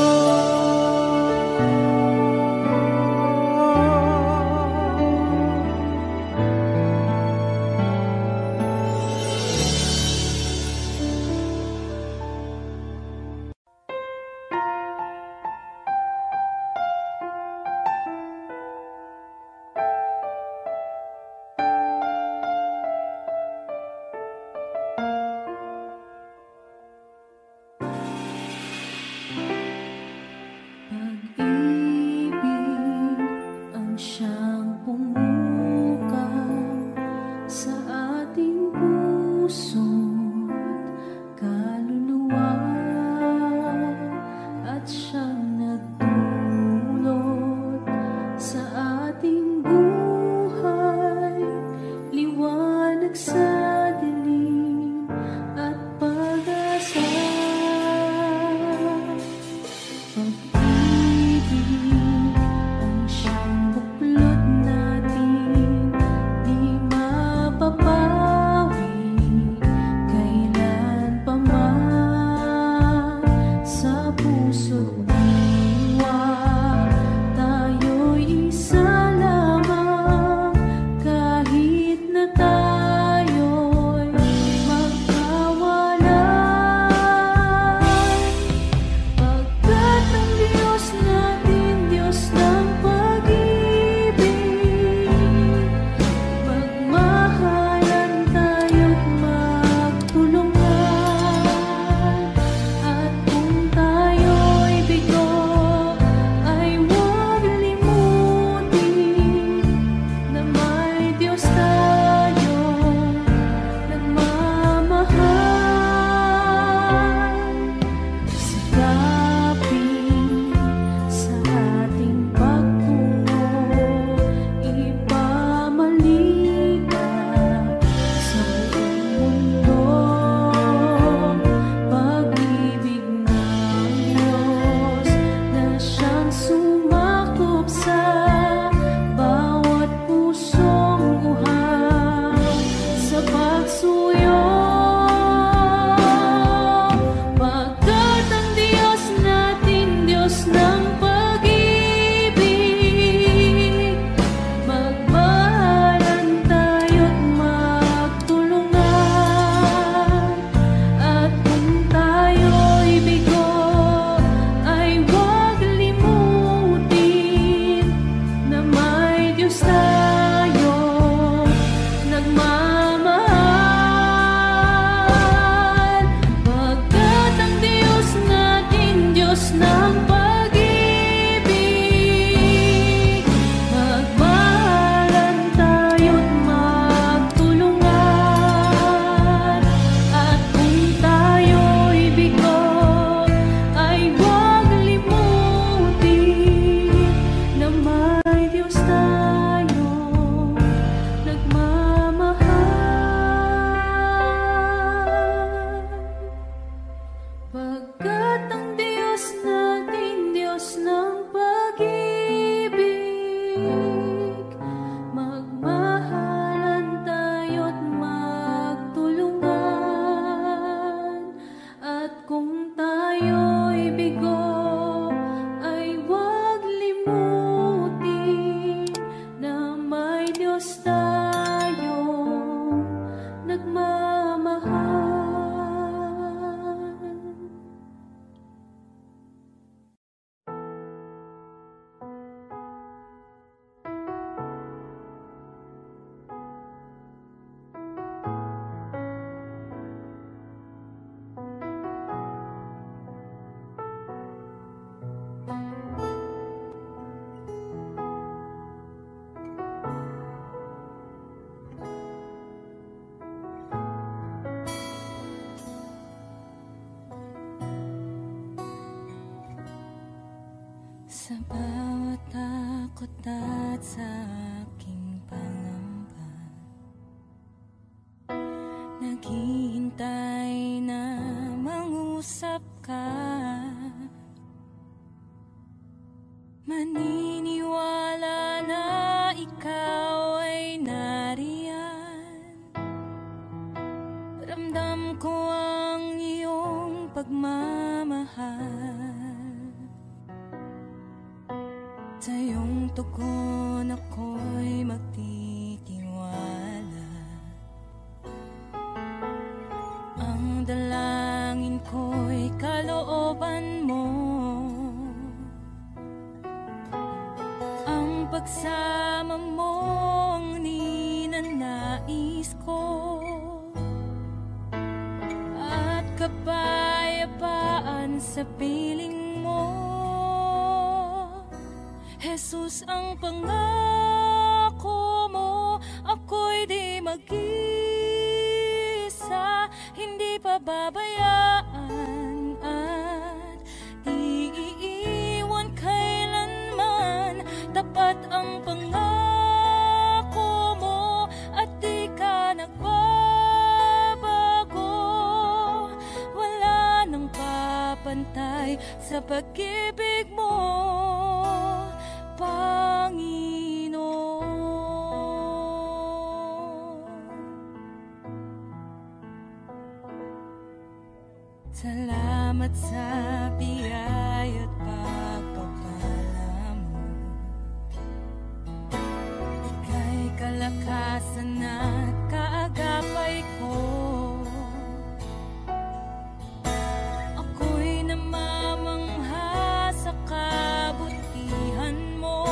S3: Sa bawat takot at sa aking pangamba, naghihintay na mangusap ka. Maniniwala na ikaw ay nariyan. Ramdam ko ang iyong pagmamahal. Sa iyong tugon ako'y magtitiwala. Ang dalangin ko'y kalooban mo. Ang pagsama mo ang ninanais ko. At kapayapaan sa piling mo. Jesus, ang pangako mo, ako'y di mag-isa, hindi pababayaan at di iiwan kailanman. Tapat ang pangako mo at di ka nagbabago. Wala nang papantay sa pag-ibig mo, Panginoon. Salamat sa biyaya at pagpapala mo. Ika'y kalakasan at kaagapay ko. Ako'y namamangha sa kabutihan mo.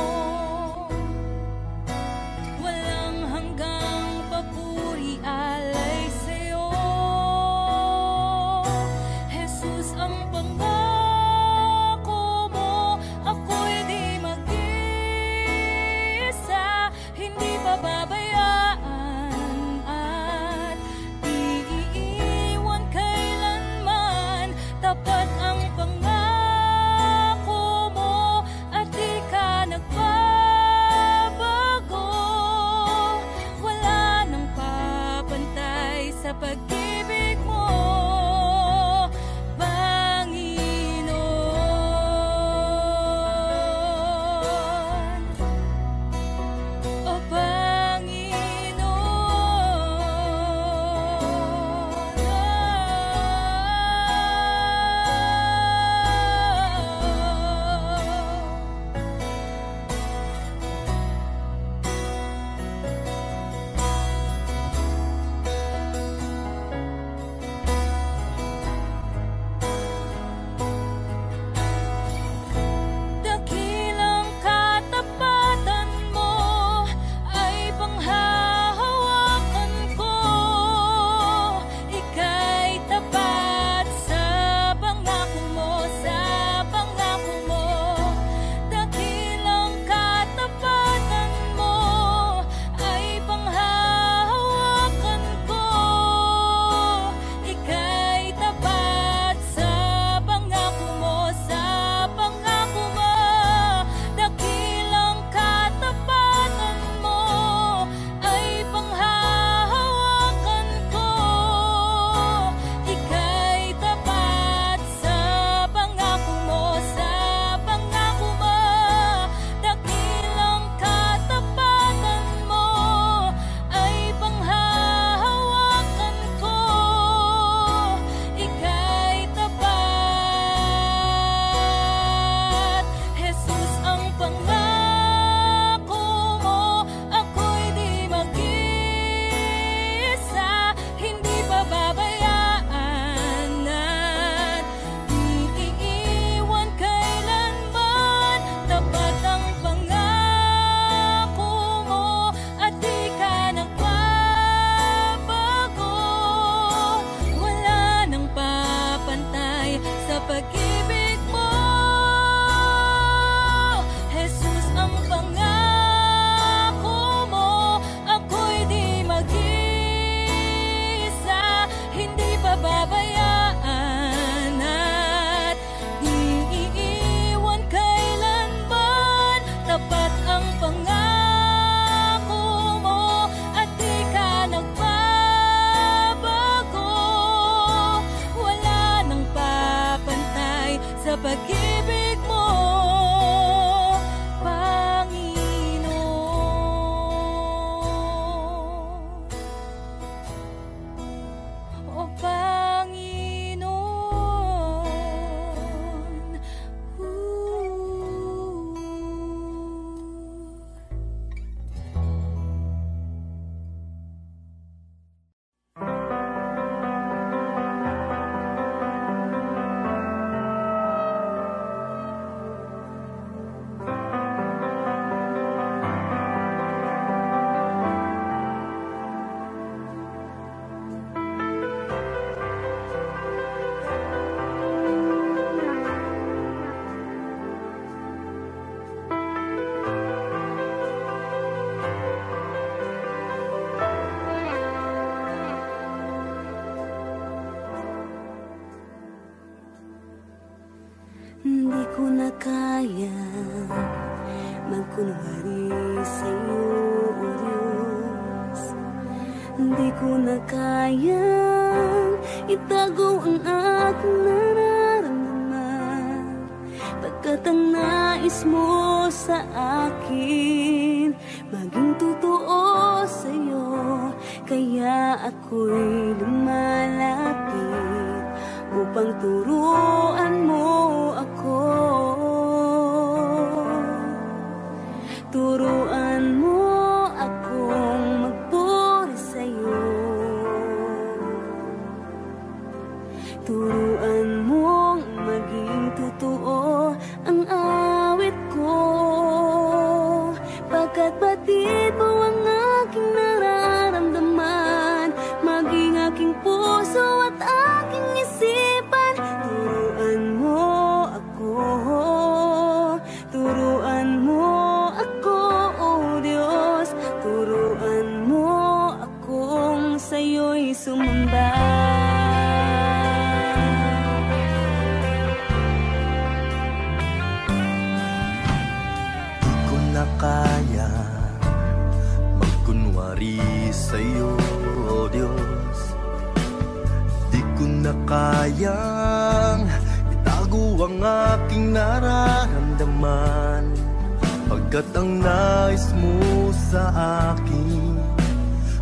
S1: na kaya magkunwari sa'yo, O Diyos. Hindi ko na kayang itago ang aking nararamdaman, pagkat ang nais mo sa akin maging totoo sa'yo. Kaya ako'y lumalapit upang turuan mo ako. Turuan mo akong magpuri sa'yo. Turuan mong maging totoo ang awit ko, pagkat batid mo ang aking nararamdaman, maging aking puso at aking isipan. Turuan mo ako, turuan mo ako, O Diyos. Turuan mo akong sa'yo'y sumamba.
S2: Kaya magkunwari sa'yo, O Diyos. Di ko na kayang itago ang aking nararamdaman, pagkat ang nais mo sa akin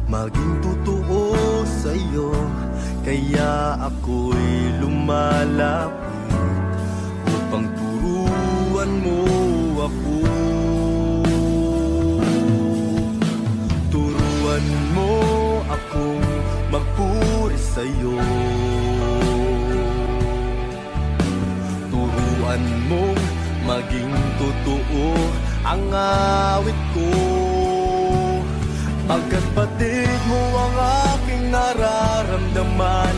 S2: maging totoo sa'yo. Kaya ako'y lumalapit upang turuan mo ako. Turuan mo akong magpuri sa'yo. Turuan mong maging totoo ang awit ko, pagkat batid mo ang aking nararamdaman,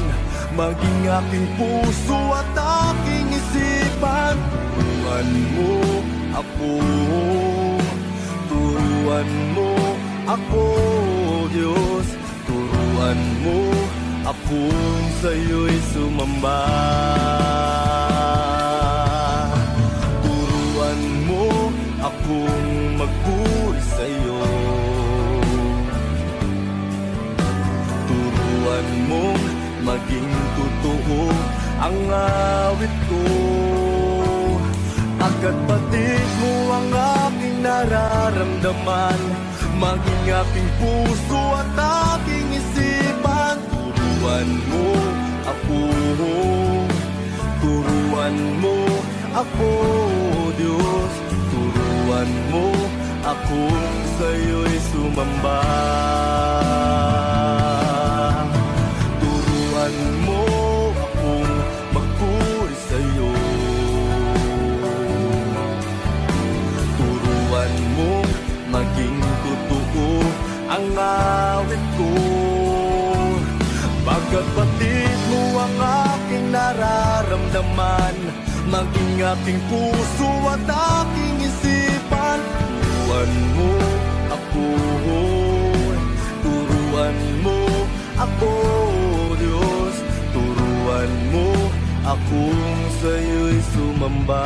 S2: maging aking puso at aking isipan. Turuan mo ako, turuan mo ako, Diyos. Turuan mo akong sa'yo'y sumamba. Turuan mo akong magpuri sa'yo. Turuan mong maging totoo ang awit ko, pagkat batid mo ang aking nararamdaman, maging aking puso at aking isipan. Turuan mo ako, turuan mo ako, Diyos. Turuan mo akong sa'yo'y sumamba. Turuan mo akong magpuri sa'yo. Turuan mo maging totoo ang awit ko, pagkat batid mo ang aking nararamdaman, maging aking puso at aking isipan. Turuan mo ako, turuan mo ako, Diyos. Turuan mo akong sa'yo'y sumamba.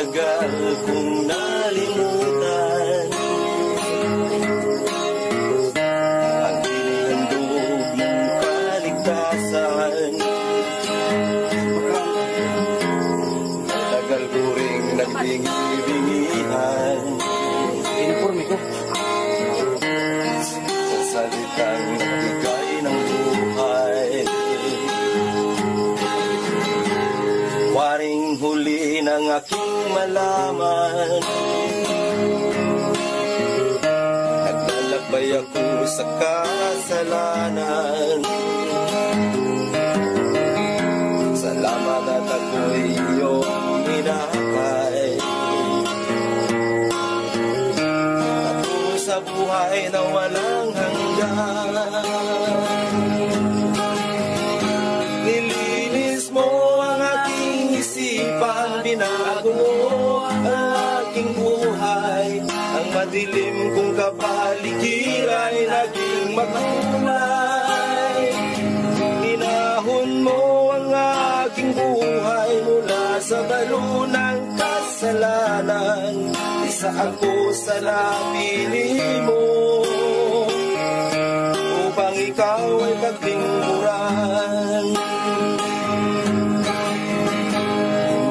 S2: tagal kong nalimutan ang inihandog mong kaligtasan. Tagal ko ring nagbingi-bingihan
S4: uniforme ko
S2: sa salitang nagbigay ng buhay. Waring huli ng aking malaman, naglalakbay ako sa kasalanan. Salamat at ako'y iyong hinakay, patungo sa buhay na walang hanggan. Nilinis mo ang aking isipan, binago mo ang aking buhay. Ang madilim kong kapaligiran ay naging makulay. Ninahon mo ang aking buhay mula sa balo ng kasalanan. Isa ako sa napili mo upang ikaw ay pagtingmuran.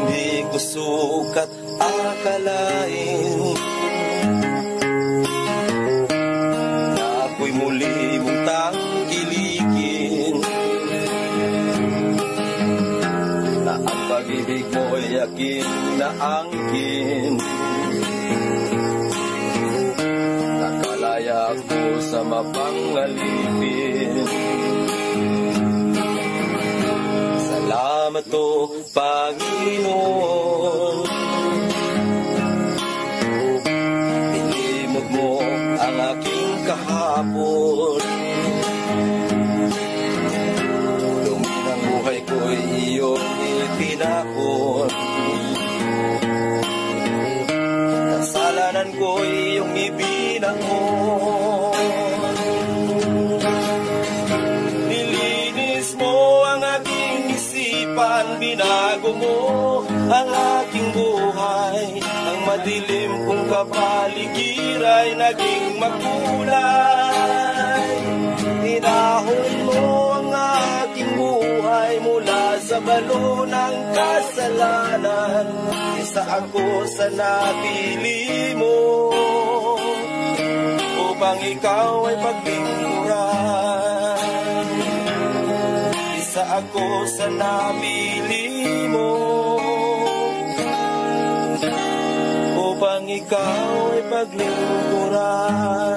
S2: Hindi ko sukat akalain na ako'y muli mong tangkilikin, na ang pag-ibig mo
S5: mo'y aking naangkin. Nakalaya ko sa mapangalipin. Salamat o Panginoon, nilimot mo ang aking kahapon. Dumi ng buhay ko'y iyong itinapon. Kasalanan ko'y iyong ibinangon. Nilinis mo ang aking isipan, binago mo ang aking buhay. Ang madilim kong kapaligira'y naging makulay. Tinahon mo ang aking buhay mula sa balo ng kasalanan. Isa ako sa napili mo upang ikaw ay paglingkuran. Isa ako sa napili mo upang ikaw ay paglingkuran.